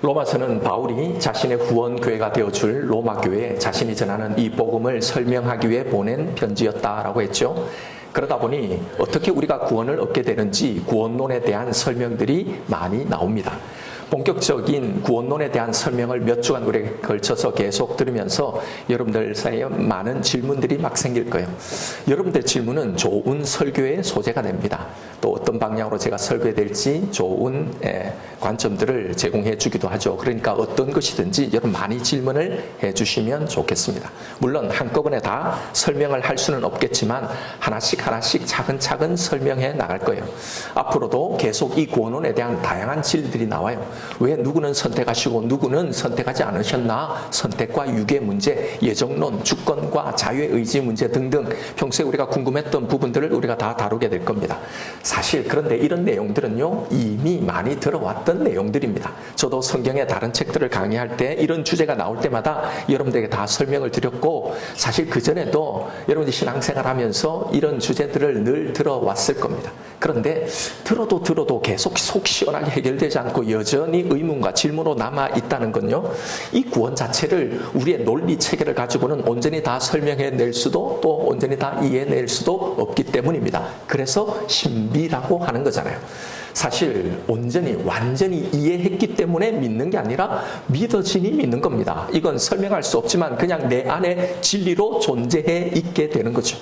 로마서는 바울이 자신의 후원교회가 되어줄 로마교회에 자신이 전하는 이 복음을 설명하기 위해 보낸 편지였다라고 했죠. 그러다 보니 어떻게 우리가 구원을 얻게 되는지 구원론에 대한 설명들이 많이 나옵니다. 본격적인 구원론에 대한 설명을 몇 주간 우리가 걸쳐서 계속 들으면서 여러분들 사이에 많은 질문들이 막 생길 거예요. 여러분들 질문은 좋은 설교의 소재가 됩니다. 또 어떤 방향으로 제가 설교해야 될지 좋은 관점들을 제공해 주기도 하죠. 그러니까 어떤 것이든지 여러분 많이 질문을 해 주시면 좋겠습니다. 물론 한꺼번에 다 설명을 할 수는 없겠지만 하나씩 차근차근 설명해 나갈 거예요. 앞으로도 계속 이 구원론에 대한 다양한 진리들이 나와요. 왜 누구는 선택하시고 누구는 선택하지 않으셨나? 선택과 유괴 문제, 예정론, 주권과 자유의 의지 문제 등등 평소에 우리가 궁금했던 부분들을 우리가 다 다루게 될 겁니다. 사실 그런데 이런 내용들은요 이미 많이 들어왔던 내용들입니다. 저도 성경의 다른 책들을 강의할 때 이런 주제가 나올 때마다 여러분들에게 다 설명을 드렸고 사실 그전에도 여러분들이 신앙생활 하면서 이런 주제들을 늘 들어왔을 겁니다. 그런데 들어도 계속 속 시원하게 해결되지 않고 여전히 의문과 질문으로 남아있다는 건요 이 구원 자체를 우리의 논리 체계를 가지고는 온전히 다 설명해낼 수도 또 온전히 다 이해해낼 수도 없기 때문입니다. 그래서 신비라고 하는 거잖아요. 사실 완전히 이해했기 때문에 믿는 게 아니라 믿어지니 믿는 겁니다. 이건 설명할 수 없지만 그냥 내 안에 진리로 존재해 있게 되는 거죠.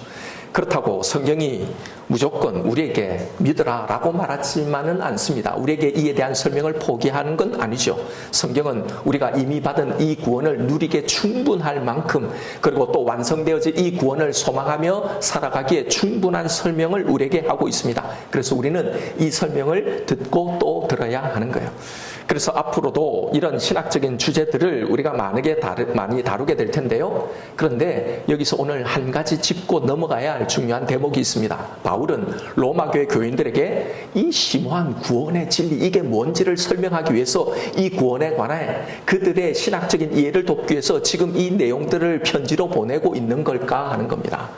그렇다고 성경이 무조건 우리에게 믿으라 라고 말하지만은 않습니다. 우리에게 이에 대한 설명을 포기하는 건 아니죠. 성경은 우리가 이미 받은 이 구원을 누리게 충분할 만큼 그리고 또 완성되어진 이 구원을 소망하며 살아가기에 충분한 설명을 우리에게 하고 있습니다. 그래서 우리는 이 설명을 듣고 또 들어야 하는 거예요. 그래서 앞으로도 이런 신학적인 주제들을 우리가 많이 다루게 될 텐데요. 그런데 여기서 오늘 한 가지 짚고 넘어가야 할 중요한 대목이 있습니다. 바울은 로마교회 교인들에게 이 심오한 구원의 진리, 이게 뭔지를 설명하기 위해서 이 구원에 관한 그들의 신학적인 이해를 돕기 위해서 지금 이 내용들을 편지로 보내고 있는 걸까 하는 겁니다.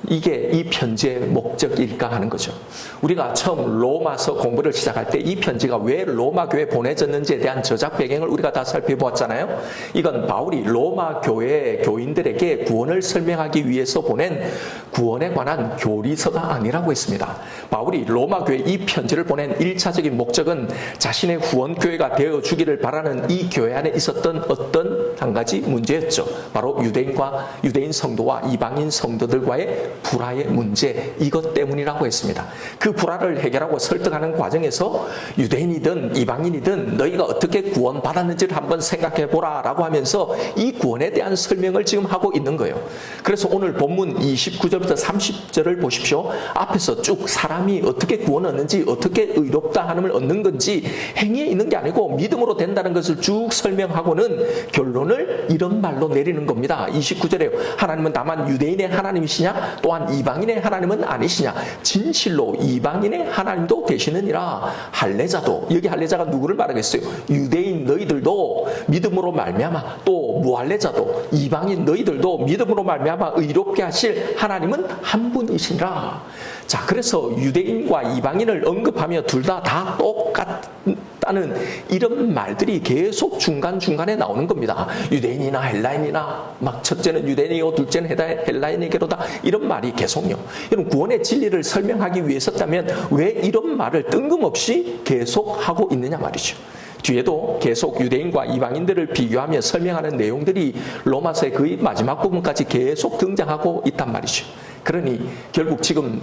이게 이 편지의 목적일까 하는 거죠. 우리가 처음 로마서 공부를 시작할 때 이 편지가 왜 로마 교회에 보내졌는지에 대한 저작 배경을 우리가 다 살펴보았잖아요. 이건 바울이 로마 교회 교인들에게 구원을 설명하기 위해서 보낸 구원에 관한 교리서가 아니라고 했습니다. 바울이 로마 교회에 이 편지를 보낸 1차적인 목적은 자신의 후원 교회가 되어주기를 바라는 이 교회 안에 있었던 어떤 한 가지 문제였죠. 바로 유대인 성도와 이방인 성도들과의 불화의 문제, 이것 때문이라고 했습니다. 그 불화를 해결하고 설득하는 과정에서 유대인이든 이방인이든 너희가 어떻게 구원받았는지를 한번 생각해보라 라고 하면서 이 구원에 대한 설명을 지금 하고 있는 거예요. 그래서 오늘 본문 29절부터 30절을 보십시오. 앞에서 쭉 사람이 어떻게 구원 얻는지, 어떻게 의롭다 하음을 얻는 건지 행위에 있는 게 아니고 믿음으로 된다는 것을 쭉 설명하고는 결론을 이런 말로 내리는 겁니다. 29절에 하나님은 다만 유대인의 하나님이시냐? 또한 이방인의 하나님은 아니시냐? 진실로 이방인의 하나님도 되시느니라. 할례자도, 여기 할례자가 누구를 말하겠어요? 유대인 너희들도 믿음으로 말미암아, 또 무할례자도 이방인 너희들도 믿음으로 말미암아 의롭게 하실 하나님은 한 분이시라. 자, 그래서 유대인과 이방인을 언급하며 둘 다 똑같다는 이런 말들이 계속 중간중간에 나오는 겁니다. 유대인이나 헬라인이나 막 첫째는 유대인이고 둘째는 헬라인에게로다, 이런 말이 계속요. 여러분, 구원의 진리를 설명하기 위해서라면 왜 이런 말을 뜬금없이 계속 하고 있느냐 말이죠. 뒤에도 계속 유대인과 이방인들을 비교하며 설명하는 내용들이 로마서의 거의 마지막 부분까지 계속 등장하고 있단 말이죠. 그러니 결국 지금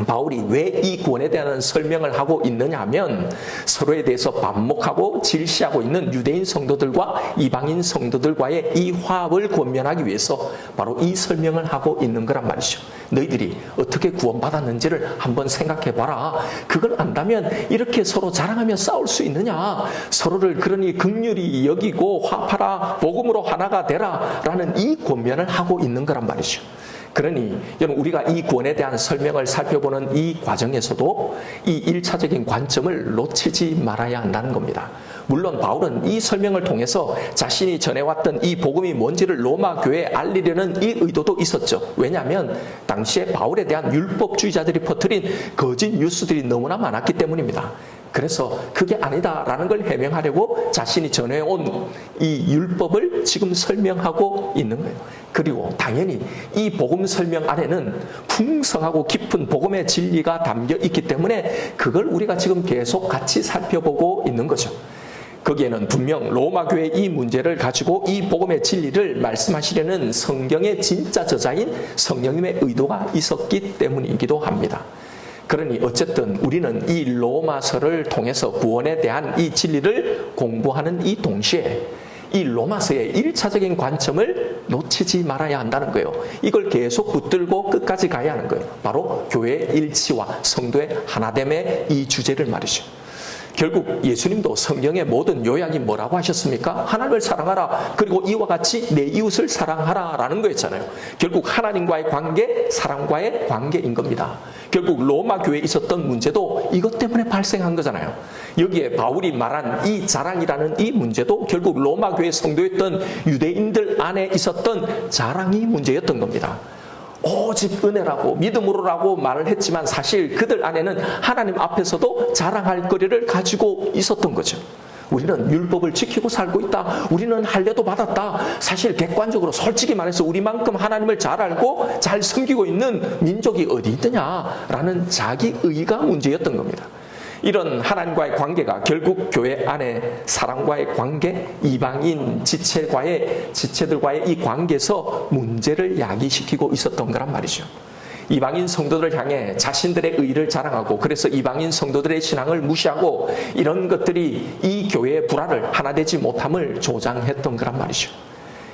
바울이 왜 이 구원에 대한 설명을 하고 있느냐 하면 서로에 대해서 반목하고 질시하고 있는 유대인 성도들과 이방인 성도들과의 이 화합을 권면하기 위해서 바로 이 설명을 하고 있는 거란 말이죠. 너희들이 어떻게 구원받았는지를 한번 생각해봐라. 그걸 안다면 이렇게 서로 자랑하며 싸울 수 있느냐? 서로를 그러니 긍휼히 여기고 화합하라, 복음으로 하나가 되라 라는 이 권면을 하고 있는 거란 말이죠. 그러니 여러분, 우리가 이 구원에 대한 설명을 살펴보는 이 과정에서도 이 1차적인 관점을 놓치지 말아야 한다는 겁니다. 물론 바울은 이 설명을 통해서 자신이 전해왔던 이 복음이 뭔지를 로마 교회에 알리려는 이 의도도 있었죠. 왜냐하면 당시에 바울에 대한 율법주의자들이 퍼뜨린 거짓 뉴스들이 너무나 많았기 때문입니다. 그래서 그게 아니다라는 걸 해명하려고 자신이 전해온 이 율법을 지금 설명하고 있는 거예요. 그리고 당연히 이 복음 설명 안에는 풍성하고 깊은 복음의 진리가 담겨 있기 때문에 그걸 우리가 지금 계속 같이 살펴보고 있는 거죠. 거기에는 분명 로마 교회의 이 문제를 가지고 이 복음의 진리를 말씀하시려는 성경의 진짜 저자인 성령님의 의도가 있었기 때문이기도 합니다. 그러니 어쨌든 우리는 이 로마서를 통해서 구원에 대한 이 진리를 공부하는 이 동시에 이 로마서의 1차적인 관점을 놓치지 말아야 한다는 거예요. 이걸 계속 붙들고 끝까지 가야 하는 거예요. 바로 교회의 일치와 성도의 하나됨의 이 주제를 말이죠. 결국 예수님도 성경의 모든 요약이 뭐라고 하셨습니까? 하나님을 사랑하라. 그리고 이와 같이 내 이웃을 사랑하라 라는 거였잖아요. 결국 하나님과의 관계, 사람과의 관계인 겁니다. 결국 로마 교회에 있었던 문제도 이것 때문에 발생한 거잖아요. 여기에 바울이 말한 이 자랑이라는 이 문제도 결국 로마 교회 성도였던 유대인들 안에 있었던 자랑이 문제였던 겁니다. 오직 은혜라고 믿음으로라고 말을 했지만 사실 그들 안에는 하나님 앞에서도 자랑할 거리를 가지고 있었던 거죠. 우리는 율법을 지키고 살고 있다. 우리는 할례도 받았다. 사실 객관적으로 솔직히 말해서 우리만큼 하나님을 잘 알고 잘 섬기고 있는 민족이 어디 있느냐라는 자기의가 문제였던 겁니다. 이런 하나님과의 관계가 결국 교회 안에 사람과의 관계, 이방인 지체들과의 이 관계에서 문제를 야기시키고 있었던 거란 말이죠. 이방인 성도들을 향해 자신들의 의를 자랑하고 그래서 이방인 성도들의 신앙을 무시하고 이런 것들이 이 교회의 불화를 하나 되지 못함을 조장했던 거란 말이죠.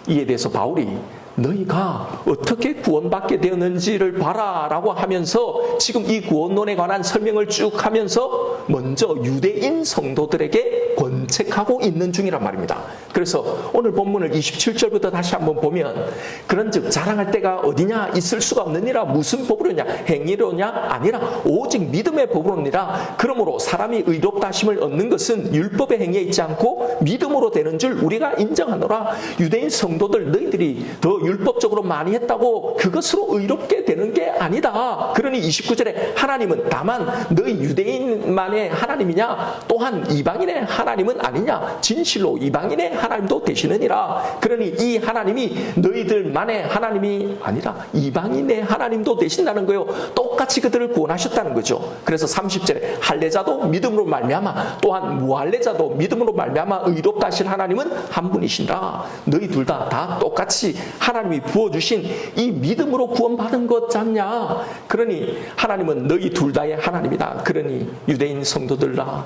이에 대해서 바울이 너희가 어떻게 구원받게 되었는지를 봐라 라고 하면서 지금 이 구원론에 관한 설명을 쭉 하면서 먼저 유대인 성도들에게 권책하고 있는 중이란 말입니다. 그래서 오늘 본문을 27절부터 다시 한번 보면 그런즉 자랑할 때가 어디냐 있을 수가 없느니라 무슨 법으로냐 행위로냐 아니라 오직 믿음의 법으로니라. 그러므로 사람이 의롭다 하심을 얻는 것은 율법의 행위에 있지 않고 믿음으로 되는 줄 우리가 인정하노라. 유대인 성도들 너희들이 더 율법적으로 많이 했다고 그것으로 의롭게 되는 게 아니다. 그러니 29절에 하나님은 다만 너희 유대인만의 하나님이냐 또한 이방인의 하나님은 아니냐 진실로 이방인의 하나님도 되시느니라. 그러니 이 하나님이 너희들만의 하나님이 아니라 이방인의 하나님도 되신다는 거예요. 똑같이 그들을 구원하셨다는 거죠. 그래서 30절에 할례자도 믿음으로 말미암아 또한 무할례자도 믿음으로 말미암아 의롭다 하실 하나님은 한 분이시라. 너희 둘 다 똑같이 하나님이 부어주신 이 믿음으로 구원받은 것 같냐. 그러니 하나님은 너희 둘 다의 하나님이다. 그러니 유대인 성도들아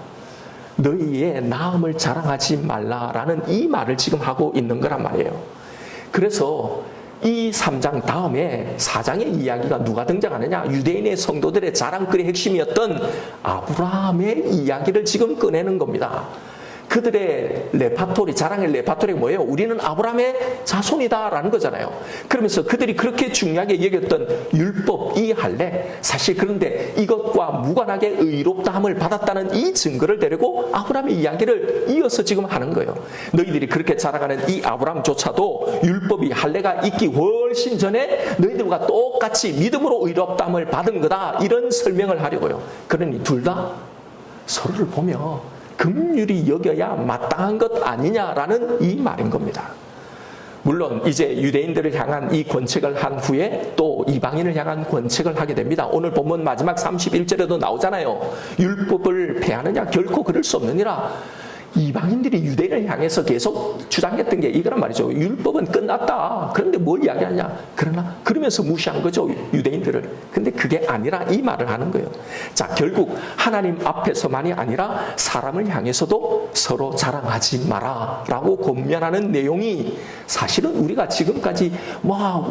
너희의 나음을 자랑하지 말라라는 이 말을 지금 하고 있는 거란 말이에요. 그래서 이 3장 다음에 4장의 이야기가 누가 등장하느냐? 유대인의 성도들의 자랑거리의 핵심이었던 아브라함의 이야기를 지금 꺼내는 겁니다. 그들의 레파토리, 자랑의 레파토리가 뭐예요? 우리는 아브라함의 자손이다라는 거잖아요. 그러면서 그들이 그렇게 중요하게 여겼던 율법, 이 할례, 사실 그런데 이것과 무관하게 의롭다함을 받았다는 이 증거를 데리고 아브라함의 이야기를 이어서 지금 하는 거예요. 너희들이 그렇게 자랑하는 이 아브라함조차도 율법이 할례가 있기 훨씬 전에 너희들과 똑같이 믿음으로 의롭다함을 받은 거다. 이런 설명을 하려고요. 그러니 둘 다 서로를 보며 긍휼히 여겨야 마땅한 것 아니냐라는 이 말인 겁니다. 물론 이제 유대인들을 향한 이 권책을 한 후에 또 이방인을 향한 권책을 하게 됩니다. 오늘 본문 마지막 31절에도 나오잖아요. 율법을 폐하느냐 결코 그럴 수 없느니라. 이방인들이 유대인을 향해서 계속 주장했던 게 이거란 말이죠. 율법은 끝났다. 그런데 뭘 이야기하냐. 그러면서 무시한 거죠. 유대인들을. 근데 그게 아니라 이 말을 하는 거예요. 자, 결국 하나님 앞에서만이 아니라 사람을 향해서도 서로 자랑하지 마라 라고 권면하는 내용이 사실은 우리가 지금까지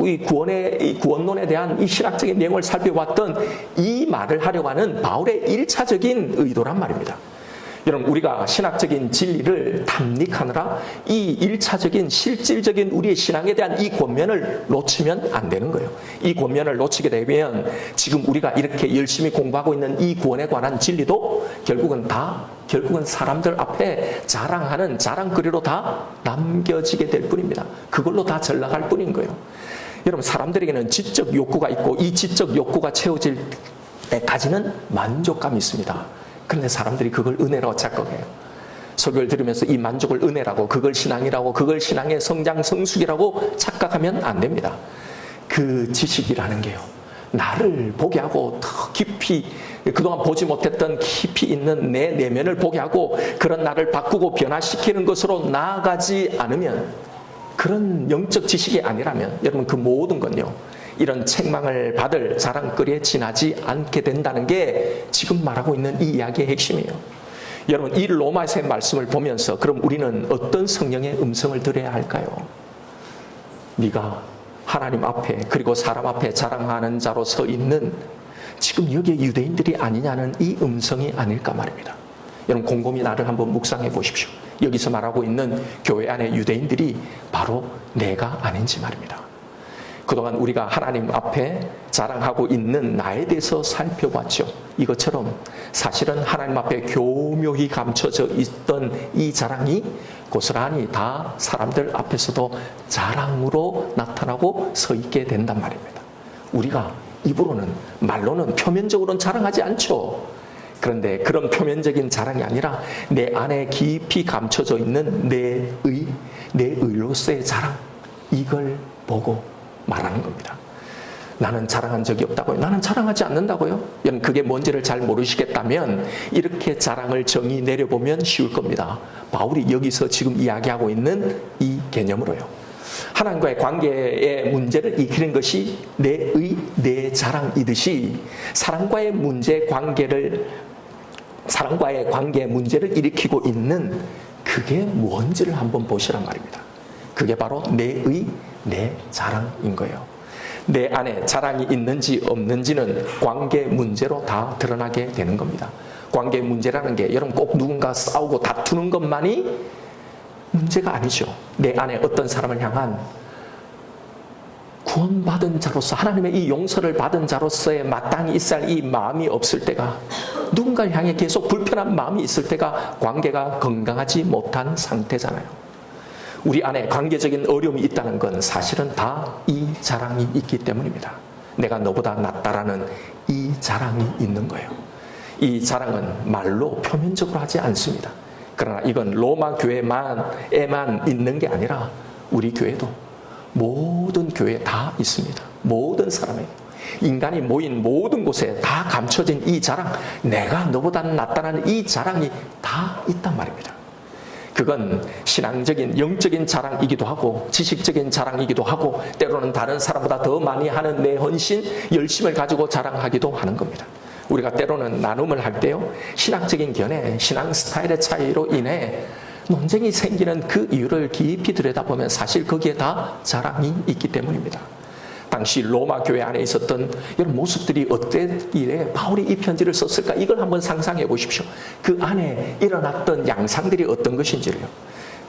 이 구원론에 대한 이 신학적인 내용을 살펴봤던 이 말을 하려고 하는 바울의 1차적인 의도란 말입니다. 여러분 우리가 신학적인 진리를 탐닉하느라 이 1차적인 실질적인 우리의 신앙에 대한 이 권면을 놓치면 안 되는 거예요. 이 권면을 놓치게 되면 지금 우리가 이렇게 열심히 공부하고 있는 이 구원에 관한 진리도 결국은 사람들 앞에 자랑하는 자랑거리로 다 남겨지게 될 뿐입니다. 그걸로 다 전락할 뿐인 거예요. 여러분 사람들에게는 지적 욕구가 있고 이 지적 욕구가 채워질 때까지는 만족감이 있습니다. 그런데 사람들이 그걸 은혜라고 착각해요. 설교를 들으면서 이 만족을 은혜라고, 그걸 신앙이라고, 그걸 신앙의 성장 성숙이라고 착각하면 안 됩니다. 그 지식이라는 게요, 나를 보게 하고 더 깊이, 그동안 보지 못했던 깊이 있는 내 내면을 보게 하고 그런 나를 바꾸고 변화시키는 것으로 나아가지 않으면, 그런 영적 지식이 아니라면 여러분 그 모든 건요, 이런 책망을 받을 자랑거리에 지나지 않게 된다는 게 지금 말하고 있는 이 이야기의 핵심이에요. 여러분, 이 로마서의 말씀을 보면서 그럼 우리는 어떤 성령의 음성을 들어야 할까요? 네가 하나님 앞에 그리고 사람 앞에 자랑하는 자로 서 있는 지금 여기에 유대인들이 아니냐는 이 음성이 아닐까 말입니다. 여러분, 곰곰이 나를 한번 묵상해 보십시오. 여기서 말하고 있는 교회 안의 유대인들이 바로 내가 아닌지 말입니다. 그동안 우리가 하나님 앞에 자랑하고 있는 나에 대해서 살펴봤죠. 이것처럼 사실은 하나님 앞에 교묘히 감춰져 있던 이 자랑이 고스란히 다 사람들 앞에서도 자랑으로 나타나고 서 있게 된단 말입니다. 우리가 입으로는, 말로는, 표면적으로는 자랑하지 않죠. 그런데 그런 표면적인 자랑이 아니라 내 안에 깊이 감춰져 있는 내 의로서의 자랑, 이걸 보고 말하는 겁니다. 나는 자랑한 적이 없다고요? 나는 자랑하지 않는다고요? 여러분, 그게 뭔지를 잘 모르시겠다면 이렇게 자랑을 정의 내려보면 쉬울 겁니다. 바울이 여기서 지금 이야기하고 있는 이 개념으로요, 하나님과의 관계의 문제를 익히는 것이 내 자랑이듯이 사랑과의 관계 문제를 일으키고 있는 그게 뭔지를 한번 보시란 말입니다. 그게 바로 내 자랑인 거예요. 내 안에 자랑이 있는지 없는지는 관계 문제로 다 드러나게 되는 겁니다. 관계 문제라는 게 여러분 꼭 누군가 싸우고 다투는 것만이 문제가 아니죠. 내 안에 어떤 사람을 향한 구원받은 자로서, 하나님의 이 용서를 받은 자로서의 마땅히 있어야 할 이 마음이 없을 때가, 누군가를 향해 계속 불편한 마음이 있을 때가 관계가 건강하지 못한 상태잖아요. 우리 안에 관계적인 어려움이 있다는 건 사실은 다 이 자랑이 있기 때문입니다. 내가 너보다 낫다라는 이 자랑이 있는 거예요. 이 자랑은 말로 표면적으로 하지 않습니다. 그러나 이건 로마 교회에만 있는 게 아니라 우리 교회도, 모든 교회에 다 있습니다. 모든 사람에게, 인간이 모인 모든 곳에 다 감춰진 이 자랑, 내가 너보다 낫다는 이 자랑이 다 있단 말입니다. 그건 신앙적인, 영적인 자랑이기도 하고 지식적인 자랑이기도 하고 때로는 다른 사람보다 더 많이 하는 내 헌신, 열심을 가지고 자랑하기도 하는 겁니다. 우리가 때로는 나눔을 할 때요, 신학적인 견해, 신앙 스타일의 차이로 인해 논쟁이 생기는 그 이유를 깊이 들여다보면 사실 거기에 다 자랑이 있기 때문입니다. 당시 로마 교회 안에 있었던 이런 모습들이 어땠기에 바울이 이 편지를 썼을까? 이걸 한번 상상해 보십시오. 그 안에 일어났던 양상들이 어떤 것인지를요.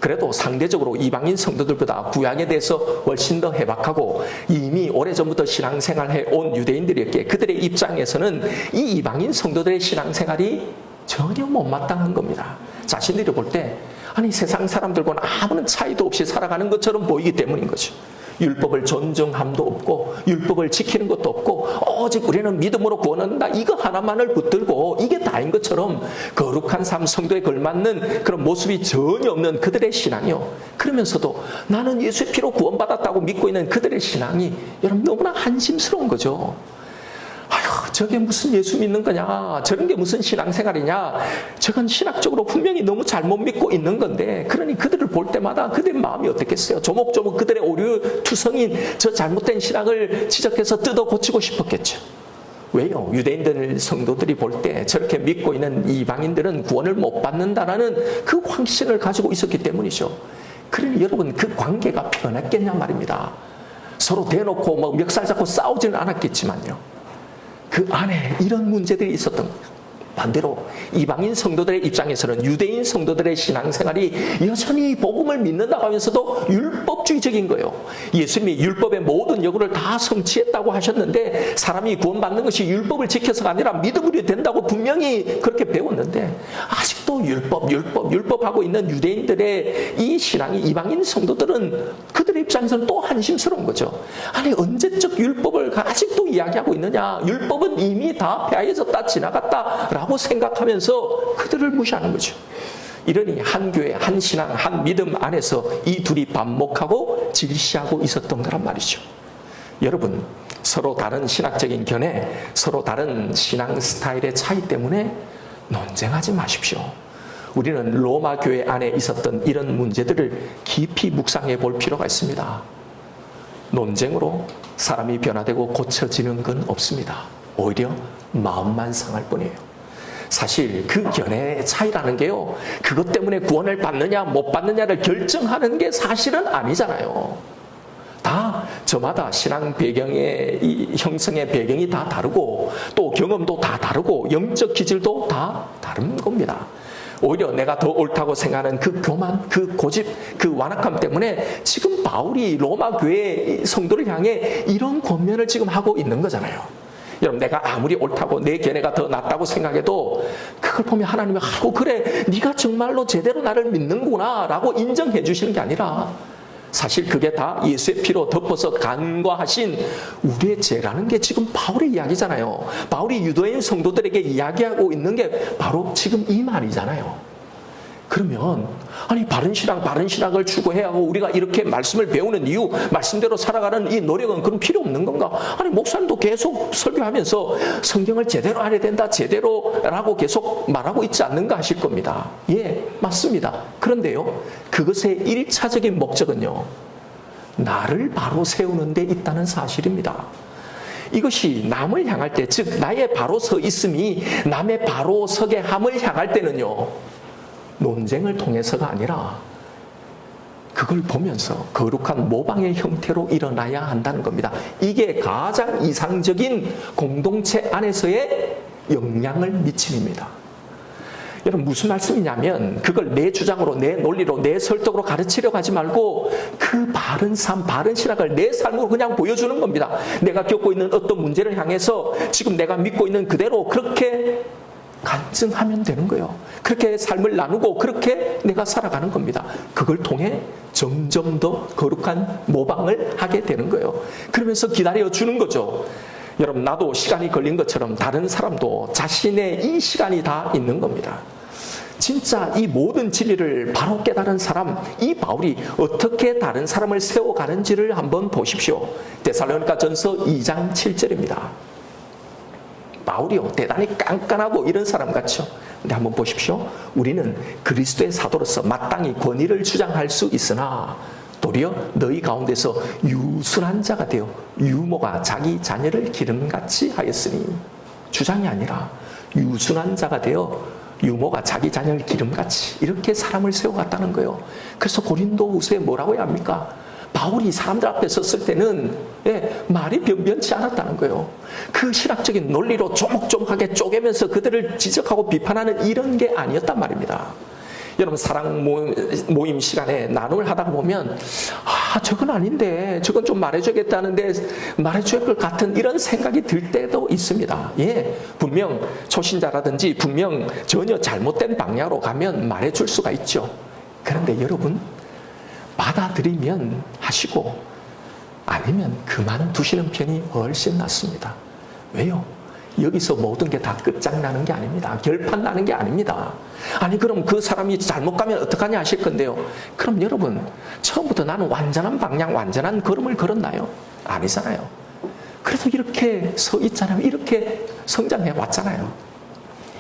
그래도 상대적으로 이방인 성도들보다 구약에 대해서 훨씬 더 해박하고 이미 오래전부터 신앙생활해 온 유대인들이었기에 그들의 입장에서는 이 이방인 성도들의 신앙생활이 전혀 못마땅한 겁니다. 자신들이 볼 때 아니 세상 사람들과는 아무런 차이도 없이 살아가는 것처럼 보이기 때문인 거죠. 율법을 존중함도 없고 율법을 지키는 것도 없고 오직 우리는 믿음으로 구원한다, 이거 하나만을 붙들고 이게 다인 것처럼 거룩한 삶, 성도에 걸맞는 그런 모습이 전혀 없는 그들의 신앙이요. 그러면서도 나는 예수의 피로 구원받았다고 믿고 있는 그들의 신앙이 여러분 너무나 한심스러운 거죠. 아휴, 저게 무슨 예수 믿는 거냐, 저런 게 무슨 신앙생활이냐, 저건 신학적으로 분명히 너무 잘못 믿고 있는 건데, 그러니 그들을 볼 때마다 그들의 마음이 어떻겠어요? 조목조목 그들의 오류투성인 저 잘못된 신앙을 지적해서 뜯어 고치고 싶었겠죠. 왜요? 유대인들 성도들이 볼 때 저렇게 믿고 있는 이방인들은 구원을 못 받는다라는 그 확신을 가지고 있었기 때문이죠. 그러니 여러분 그 관계가 변했겠냐 말입니다. 서로 대놓고 뭐 멱살 잡고 싸우지는 않았겠지만요. 그 안에 이런 문제들이 있었던 거예요. 반대로 이방인 성도들의 입장에서는 유대인 성도들의 신앙생활이 여전히 복음을 믿는다고 하면서도 율법주의적인 거예요. 예수님이 율법의 모든 요구를 다 성취했다고 하셨는데 사람이 구원받는 것이 율법을 지켜서가 아니라 믿음으로 된다고 분명히 그렇게 배웠는데 아직도 아직도 율법 하고 있는 유대인들의 이 신앙이 이방인 성도들은 그들의 입장에서는 또 한심스러운 거죠. 아니 언제적 율법을 아직도 이야기하고 있느냐? 율법은 이미 다 폐하해졌다 지나갔다라고 생각하면서 그들을 무시하는 거죠. 이러니 한 교회, 한 신앙, 한 믿음 안에서 이 둘이 반목하고 질시하고 있었던 거란 말이죠. 여러분, 서로 다른 신학적인 견해, 서로 다른 신앙 스타일의 차이 때문에 논쟁하지 마십시오. 우리는 로마 교회 안에 있었던 이런 문제들을 깊이 묵상해 볼 필요가 있습니다. 논쟁으로 사람이 변화되고 고쳐지는 건 없습니다. 오히려 마음만 상할 뿐이에요. 사실 그 견해의 차이라는 게요, 그것 때문에 구원을 받느냐 못 받느냐를 결정하는 게 사실은 아니잖아요. 다 저마다 신앙 배경의 이 형성의 배경이 다 다르고 또 경험도 다 다르고 영적 기질도 다 다른 겁니다. 오히려 내가 더 옳다고 생각하는 그 교만, 그 고집, 그 완악함 때문에 지금 바울이 로마 교회 성도를 향해 이런 권면을 지금 하고 있는 거잖아요. 여러분, 내가 아무리 옳다고 내 견해가 더 낫다고 생각해도 그걸 보면 하나님이 그래 네가 정말로 제대로 나를 믿는구나 라고 인정해 주시는 게 아니라 사실 그게 다 예수의 피로 덮어서 간과하신 우리의 죄라는 게 지금 바울의 이야기잖아요. 바울이 유대인 성도들에게 이야기하고 있는 게 바로 지금 이 말이잖아요. 그러면 아니 바른 신학을 추구해야 하고 우리가 이렇게 말씀을 배우는 이유, 말씀대로 살아가는 이 노력은 그럼 필요 없는 건가? 아니 목사님도 계속 설교하면서 성경을 제대로 알아야 된다, 제대로라고 계속 말하고 있지 않는가 하실 겁니다. 예, 맞습니다. 그런데요, 그것의 1차적인 목적은요, 나를 바로 세우는 데 있다는 사실입니다. 이것이 남을 향할 때, 즉 나의 바로 서 있음이 남의 바로 서게 함을 향할 때는요, 논쟁을 통해서가 아니라 그걸 보면서 거룩한 모방의 형태로 일어나야 한다는 겁니다. 이게 가장 이상적인 공동체 안에서의 영향을 미침입니다. 여러분, 무슨 말씀이냐면 그걸 내 주장으로, 내 논리로, 내 설득으로 가르치려고 하지 말고 그 바른 삶, 바른 신학을 내 삶으로 그냥 보여주는 겁니다. 내가 겪고 있는 어떤 문제를 향해서 지금 내가 믿고 있는 그대로 그렇게 간증하면 되는 거예요. 그렇게 삶을 나누고 그렇게 내가 살아가는 겁니다. 그걸 통해 점점 더 거룩한 모방을 하게 되는 거예요. 그러면서 기다려주는 거죠. 여러분, 나도 시간이 걸린 것처럼 다른 사람도 자신의 이 시간이 다 있는 겁니다. 진짜 이 모든 진리를 바로 깨달은 사람, 이 바울이 어떻게 다른 사람을 세워가는지를 한번 보십시오. 데살로니가전서 2장 7절입니다. 바울이요, 대단히 깐깐하고 이런 사람 같죠. 근데 한번 보십시오. 우리는 그리스도의 사도로서 마땅히 권위를 주장할 수 있으나 도리어 너희 가운데서 유순한 자가 되어 유모가 자기 자녀를 기름같이 하였으니, 주장이 아니라 유순한 자가 되어 유모가 자기 자녀를 기름같이 이렇게 사람을 세워갔다는 거예요. 그래서 고린도후서에 뭐라고 해야 합니까? 바울이 사람들 앞에 섰을 때는 말이 변변치 않았다는 거예요. 그 신학적인 논리로 조목조목하게 쪼개면서 그들을 지적하고 비판하는 이런 게 아니었단 말입니다. 여러분, 사랑 모임 시간에 나눔을 하다 보면 저건 아닌데, 저건 좀 말해줘야겠다는데 말해줘야 할 것 같은 이런 생각이 들 때도 있습니다. 예, 분명 초신자라든지 분명 전혀 잘못된 방향으로 가면 말해줄 수가 있죠. 그런데 여러분, 받아들이면 하시고 아니면 그만두시는 편이 훨씬 낫습니다. 왜요? 여기서 모든 게 다 끝장나는 게 아닙니다. 결판 나는 게 아닙니다. 아니 그럼 그 사람이 잘못 가면 어떡하냐 하실 건데요. 그럼 여러분, 처음부터 나는 완전한 방향, 완전한 걸음을 걸었나요? 아니잖아요. 그래도 이렇게 서 있잖아요. 이렇게 성장해 왔잖아요.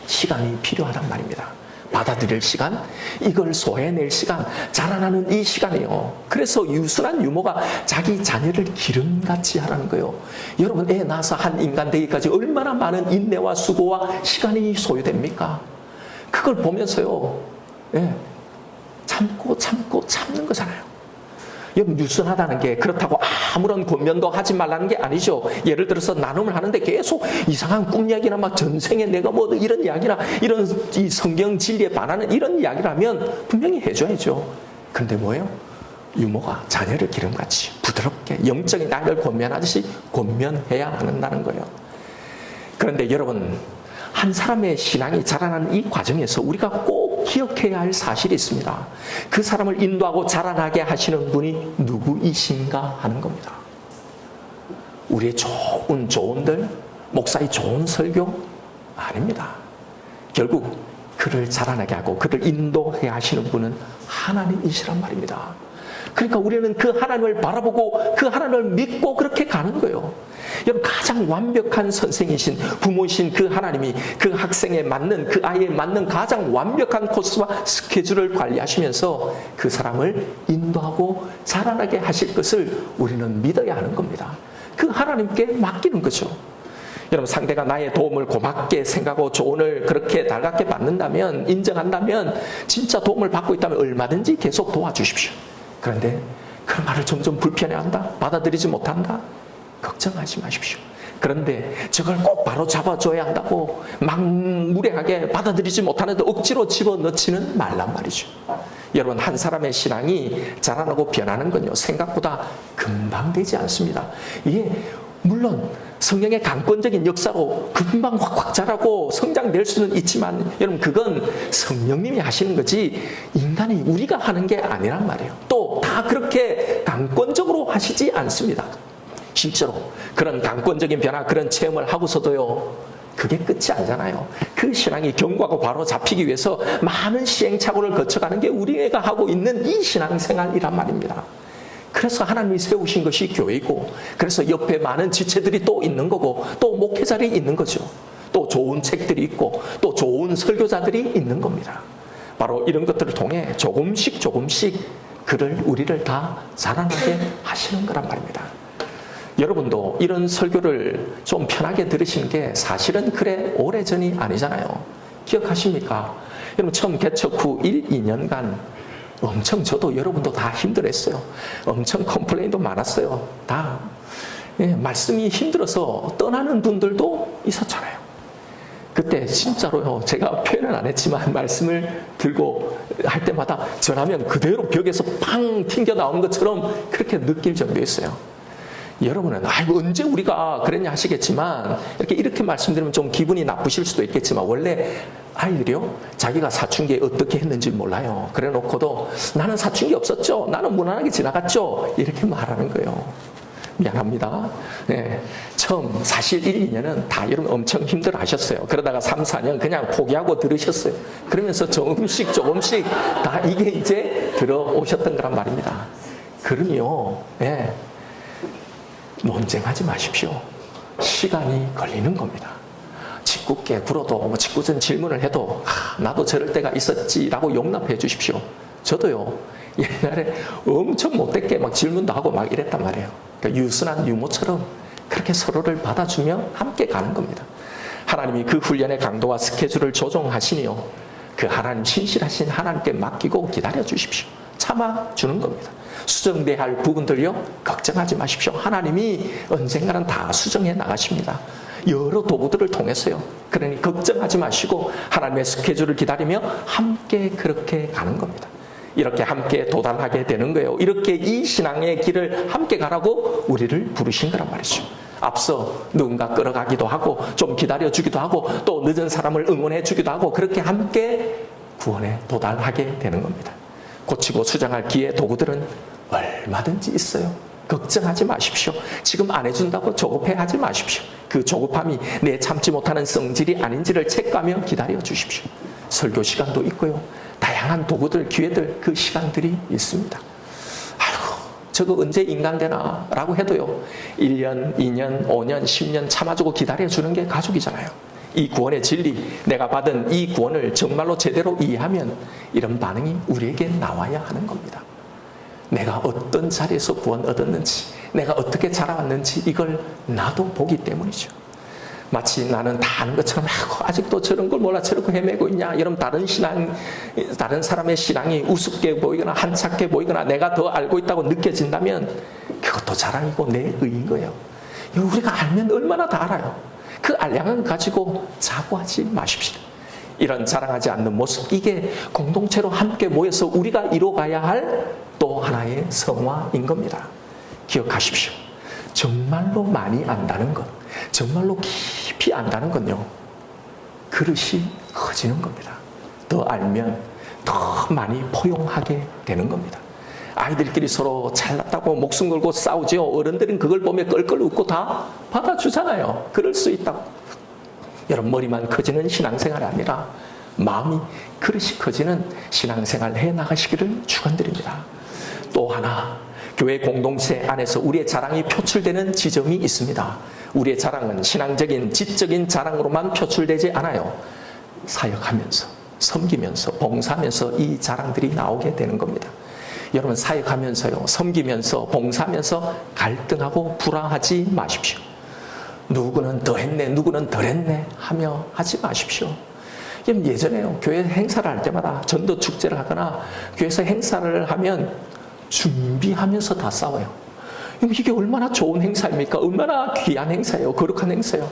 시간이 필요하단 말입니다. 받아들일 시간, 이걸 소해낼 시간, 자라나는 이 시간이요. 그래서 유순한 유모가 자기 자녀를 기름같이 하라는 거예요. 여러분, 애 낳아서 한 인간 되기까지 얼마나 많은 인내와 수고와 시간이 소요됩니까? 그걸 보면서요, 참는 거잖아요. 여러분, 유순하다는 게 그렇다고 아무런 권면도 하지 말라는 게 아니죠. 예를 들어서 나눔을 하는데 계속 이상한 꿈 이야기나 막 전생에 내가 뭐 이런 이야기나 이런 이 성경 진리에 반하는 이런 이야기를 하면 분명히 해줘야죠. 그런데 뭐예요? 유모가 자녀를 기름같이 부드럽게 영적인 나이를 권면하듯이 권면해야 한다는 거예요. 그런데 여러분, 한 사람의 신앙이 자라나는 이 과정에서 우리가 꼭 꼭 기억해야 할 사실이 있습니다. 그 사람을 인도하고 자라나게 하시는 분이 누구이신가 하는 겁니다. 우리의 좋은 조언들, 목사의 좋은 설교 아닙니다. 결국 그를 자라나게 하고 그를 인도해 하시는 분은 하나님이시란 말입니다. 그러니까 우리는 그 하나님을 바라보고 그 하나님을 믿고 그렇게 가는 거예요. 여러분, 가장 완벽한 선생이신 부모이신 그 하나님이 그 학생에 맞는, 그 아이에 맞는 가장 완벽한 코스와 스케줄을 관리하시면서 그 사람을 인도하고 자라나게 하실 것을 우리는 믿어야 하는 겁니다. 그 하나님께 맡기는 거죠. 여러분, 상대가 나의 도움을 고맙게 생각하고 조언을 그렇게 달갑게 받는다면, 인정한다면, 진짜 도움을 받고 있다면 얼마든지 계속 도와주십시오. 그런데 그 말을 점점 불편해한다? 받아들이지 못한다? 걱정하지 마십시오. 그런데 저걸 꼭 바로 잡아줘야 한다고 막 무례하게 받아들이지 못하는데 억지로 집어넣지는 말란 말이죠. 여러분, 한 사람의 신앙이 자라나고 변하는 건요, 생각보다 금방 되지 않습니다. 이게 물론 성령의 강권적인 역사로 금방 확확 자라고 성장될 수는 있지만, 여러분, 그건 성령님이 하시는 거지 인간이, 우리가 하는 게 아니란 말이에요. 또 다 그렇게 강권적으로 하시지 않습니다. 실제로 그런 강권적인 변화, 그런 체험을 하고서도요, 그게 끝이 아니잖아요. 그 신앙이 견고하고 바로 잡히기 위해서 많은 시행착오를 거쳐가는 게 우리가 하고 있는 이 신앙생활이란 말입니다. 그래서 하나님이 세우신 것이 교회이고, 그래서 옆에 많은 지체들이 또 있는 거고, 또 목회자들이 있는 거죠. 또 좋은 책들이 있고, 또 좋은 설교자들이 있는 겁니다. 바로 이런 것들을 통해 조금씩 우리를 다 자라나게 하시는 거란 말입니다. 여러분도 이런 설교를 좀 편하게 들으신 게 사실은 그래 오래전이 아니잖아요. 기억하십니까? 여러분, 처음 개척 후 1, 2년간 엄청, 저도 여러분도 다 힘들었어요. 엄청 컴플레인도 많았어요. 다 말씀이 힘들어서 떠나는 분들도 있었잖아요. 그때 진짜로요, 제가 표현은 안 했지만 말씀을 들고 할 때마다 전하면 그대로 벽에서 팡 튕겨 나오는 것처럼 그렇게 느낄 정도였어요. 여러분은 아이고 언제 우리가 그랬냐 하시겠지만, 이렇게 말씀드리면 좀 기분이 나쁘실 수도 있겠지만, 원래 아이들이요, 자기가 사춘기에 어떻게 했는지 몰라요. 그래 놓고도 나는 사춘기 없었죠, 나는 무난하게 지나갔죠, 이렇게 말하는 거예요. 미안합니다. 네, 처음 사실 1, 2년은 다 여러분 엄청 힘들어 하셨어요. 그러다가 3, 4년 그냥 포기하고 들으셨어요. 그러면서 조금씩 다 이게 이제 들어오셨던 거란 말입니다. 그러면요, 네, 논쟁하지 마십시오. 시간이 걸리는 겁니다. 짓궂게 굴어도, 짓궂은 질문을 해도 나도 저럴 때가 있었지라고 용납해 주십시오. 저도요, 옛날에 엄청 못됐게 막 질문도 하고 막 이랬단 말이에요. 그러니까 유순한 유모처럼 그렇게 서로를 받아주며 함께 가는 겁니다. 하나님이 그 훈련의 강도와 스케줄을 조정하시니요, 그 하나님, 신실하신 하나님께 맡기고 기다려 주십시오. 참아주는 겁니다. 수정돼야 할 부분들요, 걱정하지 마십시오. 하나님이 언젠가는 다 수정해 나가십니다. 여러 도구들을 통해서요. 그러니 걱정하지 마시고 하나님의 스케줄을 기다리며 함께 그렇게 가는 겁니다. 이렇게 함께 도달하게 되는 거예요. 이렇게 이 신앙의 길을 함께 가라고 우리를 부르신 거란 말이죠. 앞서 누군가 끌어가기도 하고 좀 기다려주기도 하고 또 늦은 사람을 응원해주기도 하고, 그렇게 함께 구원에 도달하게 되는 겁니다. 고치고 수정할 기회, 도구들은 얼마든지 있어요. 걱정하지 마십시오. 지금 안 해준다고 조급해하지 마십시오. 그 조급함이 내 참지 못하는 성질이 아닌지를 체크하며 기다려 주십시오. 설교 시간도 있고요, 다양한 도구들, 기회들, 그 시간들이 있습니다. 아이고, 저거 언제 인간되나 라고 해도요, 1년, 2년, 5년, 10년 참아주고 기다려주는 게 가족이잖아요. 이 구원의 진리, 내가 받은 이 구원을 정말로 제대로 이해하면 이런 반응이 우리에게 나와야 하는 겁니다. 내가 어떤 자리에서 구원 얻었는지, 내가 어떻게 자라왔는지 이걸 나도 보기 때문이죠. 마치 나는 다 아는 것처럼 아직도 저런 걸 몰라 저렇게 헤매고 있냐, 이런 다른 사람의 신앙이 우습게 보이거나 한착해 보이거나 내가 더 알고 있다고 느껴진다면 그것도 자랑이고 내 의인 거예요. 우리가 알면 얼마나 다 알아요. 그 알량은 가지고 자고하지 마십시오. 이런 자랑하지 않는 모습, 이게 공동체로 함께 모여서 우리가 이뤄가야 할 또 하나의 성화인 겁니다. 기억하십시오. 정말로 많이 안다는 것, 정말로 깊이 안다는 건요, 그릇이 커지는 겁니다. 더 알면 더 많이 포용하게 되는 겁니다. 아이들끼리 서로 잘났다고 목숨 걸고 싸우지요. 어른들은 그걸 보며 껄껄 웃고 다 받아주잖아요. 그럴 수 있다고. 여러분, 머리만 커지는 신앙생활이 아니라 마음이 그릇이 커지는 신앙생활 해나가시기를 축원드립니다. 또 하나, 교회 공동체 안에서 우리의 자랑이 표출되는 지점이 있습니다. 우리의 자랑은 신앙적인 지적인 자랑으로만 표출되지 않아요. 사역하면서, 섬기면서, 봉사하면서 이 자랑들이 나오게 되는 겁니다. 여러분, 사역하면서요, 섬기면서, 봉사하면서 갈등하고 불화하지 마십시오. 누구는 더 했네, 누구는 덜 했네 하며 하지 마십시오. 예전에요, 교회 행사를 할 때마다 전도 축제를 하거나 교회에서 행사를 하면 준비하면서 다 싸워요. 이게 얼마나 좋은 행사입니까? 얼마나 귀한 행사예요. 거룩한 행사예요.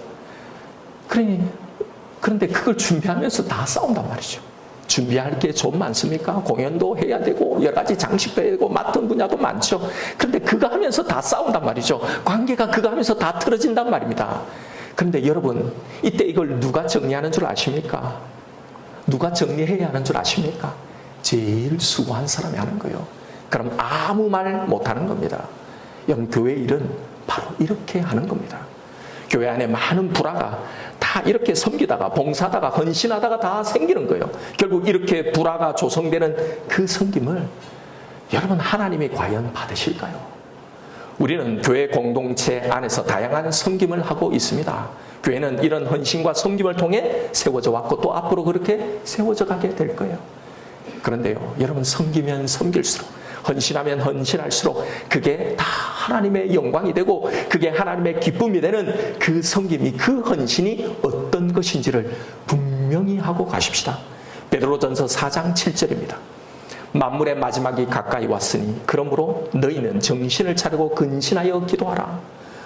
그런데 그걸 준비하면서 다 싸운단 말이죠. 준비할 게 좀 많습니까? 공연도 해야 되고 여러 가지 장식도 해야 되고 맡은 분야도 많죠. 그런데 그거 하면서 다 싸운단 말이죠. 관계가 그거 하면서 다 틀어진단 말입니다. 그런데 여러분, 이때 이걸 누가 정리하는 줄 아십니까? 누가 정리해야 하는 줄 아십니까? 제일 수고한 사람이 하는 거예요. 그럼 아무 말 못하는 겁니다. 여러분, 교회 일은 바로 이렇게 하는 겁니다. 교회 안에 많은 불화가 다 이렇게 섬기다가 봉사하다가 헌신하다가 다 생기는 거예요. 결국 이렇게 불화가 조성되는 그 섬김을 여러분, 하나님이 과연 받으실까요? 우리는 교회 공동체 안에서 다양한 섬김을 하고 있습니다. 교회는 이런 헌신과 섬김을 통해 세워져 왔고 또 앞으로 그렇게 세워져 가게 될 거예요. 그런데요, 여러분, 섬기면 섬길수록, 헌신하면 헌신할수록 그게 다 하나님의 영광이 되고 그게 하나님의 기쁨이 되는 그 섬김이, 그 헌신이 어떤 것인지를 분명히 하고 가십시다. 베드로전서 4장 7절입니다. 만물의 마지막이 가까이 왔으니 그러므로 너희는 정신을 차리고 근신하여 기도하라.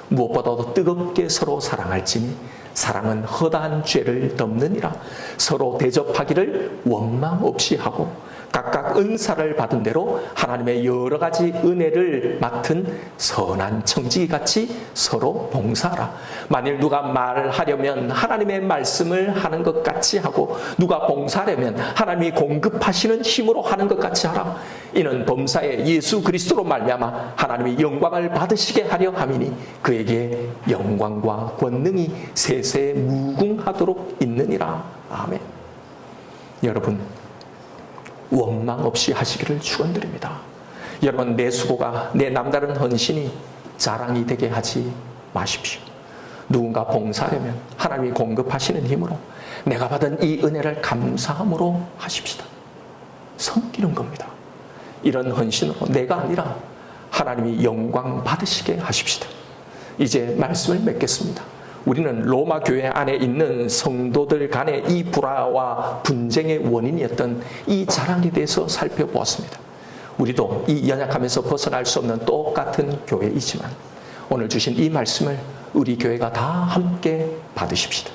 무엇보다도 뜨겁게 서로 사랑할지니 사랑은 허다한 죄를 덮느니라. 서로 대접하기를 원망 없이 하고 각각 은사를 받은 대로 하나님의 여러 가지 은혜를 맡은 선한 청지기 같이 서로 봉사하라. 만일 누가 말하려면 하나님의 말씀을 하는 것 같이 하고 누가 봉사하려면 하나님이 공급하시는 힘으로 하는 것 같이 하라. 이는 범사에 예수 그리스도로 말미암아 하나님이 영광을 받으시게 하려 함이니 그에게 영광과 권능이 세세 무궁하도록 있느니라. 아멘. 여러분, 원망 없이 하시기를 축원드립니다. 여러분, 내 수고가, 내 남다른 헌신이 자랑이 되게 하지 마십시오. 누군가 봉사하려면 하나님이 공급하시는 힘으로 내가 받은 이 은혜를 감사함으로 하십시다. 섬기는 겁니다. 이런 헌신으로 내가 아니라 하나님이 영광 받으시게 하십시다. 이제 말씀을 맺겠습니다. 우리는 로마 교회 안에 있는 성도들 간의 이 불화와 분쟁의 원인이었던 이 자랑에 대해서 살펴보았습니다. 우리도 이 연약하면서 벗어날 수 없는 똑같은 교회이지만 오늘 주신 이 말씀을 우리 교회가 다 함께 받으십시다.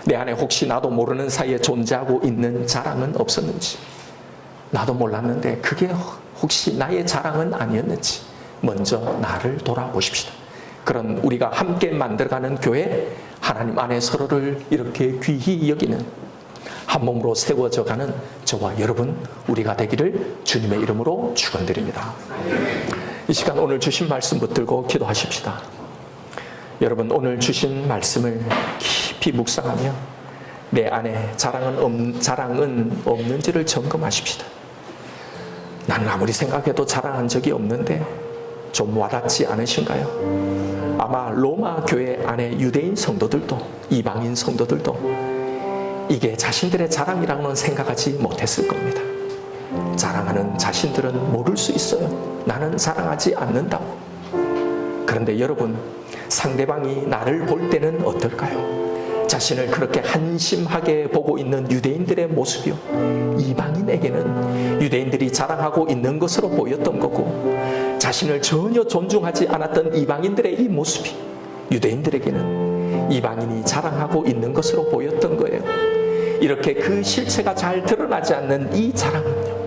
내 안에 혹시 나도 모르는 사이에 존재하고 있는 자랑은 없었는지, 나도 몰랐는데 그게 혹시 나의 자랑은 아니었는지 먼저 나를 돌아보십시다. 그런 우리가 함께 만들어가는 교회, 하나님 안에 서로를 이렇게 귀히 여기는 한 몸으로 세워져가는 저와 여러분 우리가 되기를 주님의 이름으로 축원드립니다. 이 시간 오늘 주신 말씀 붙들고 기도하십시다. 여러분, 오늘 주신 말씀을 깊이 묵상하며 내 안에 자랑은 없는지를 점검하십시다. 나는 아무리 생각해도 자랑한 적이 없는데 좀 와닿지 않으신가요? 아마 로마 교회 안에 유대인 성도들도 이방인 성도들도 이게 자신들의 자랑이라고는 생각하지 못했을 겁니다. 자랑하는 자신들은 모를 수 있어요. 나는 자랑하지 않는다고. 그런데 여러분, 상대방이 나를 볼 때는 어떨까요? 자신을 그렇게 한심하게 보고 있는 유대인들의 모습이요, 이방인에게는 유대인들이 자랑하고 있는 것으로 보였던 거고, 자신을 전혀 존중하지 않았던 이방인들의 이 모습이 유대인들에게는 이방인이 자랑하고 있는 것으로 보였던 거예요. 이렇게 그 실체가 잘 드러나지 않는 이 자랑은요,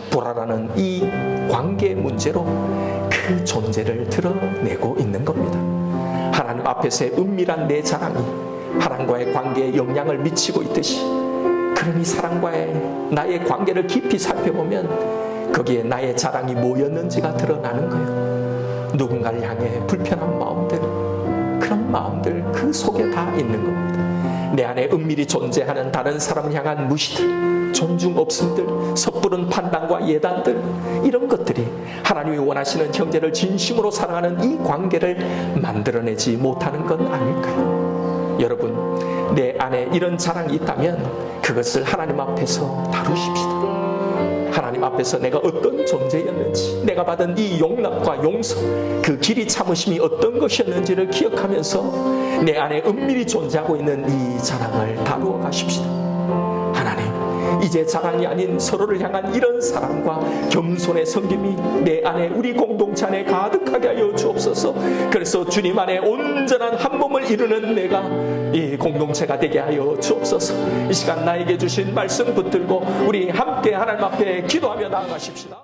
불화라는 이 관계 문제로 그 존재를 드러내고 있는 겁니다. 하나님 앞에서의 은밀한 내 자랑이 하나님과의 관계에 영향을 미치고 있듯이 그러니 사랑과의 나의 관계를 깊이 살펴보면 거기에 나의 자랑이 뭐였는지가 드러나는 거예요. 누군가를 향해 불편한 마음들, 그런 마음들 그 속에 다 있는 겁니다. 내 안에 은밀히 존재하는 다른 사람을 향한 무시들, 존중 없음들, 섣부른 판단과 예단들, 이런 것들이 하나님이 원하시는 형제를 진심으로 사랑하는 이 관계를 만들어내지 못하는 건 아닐까요? 여러분, 내 안에 이런 자랑이 있다면 그것을 하나님 앞에서 다루십시다. 하나님 앞에서 내가 어떤 존재였는지, 내가 받은 이 용납과 용서, 그 길이 참으심이 어떤 것이었는지를 기억하면서 내 안에 은밀히 존재하고 있는 이 자랑을 다루어 가십시다. 하나님, 이제 자랑이 아닌 서로를 향한 이런 사랑과 겸손의 섬김이 내 안에, 우리 공동체 안에 가득하게 하여 주옵소서. 그래서 주님 안에 온전한 한 몸을 이루는 내가 이 공동체가 되게 하여 주옵소서. 이 시간 나에게 주신 말씀 붙들고 우리 함께 하나님 앞에 기도하며 나아가십시다.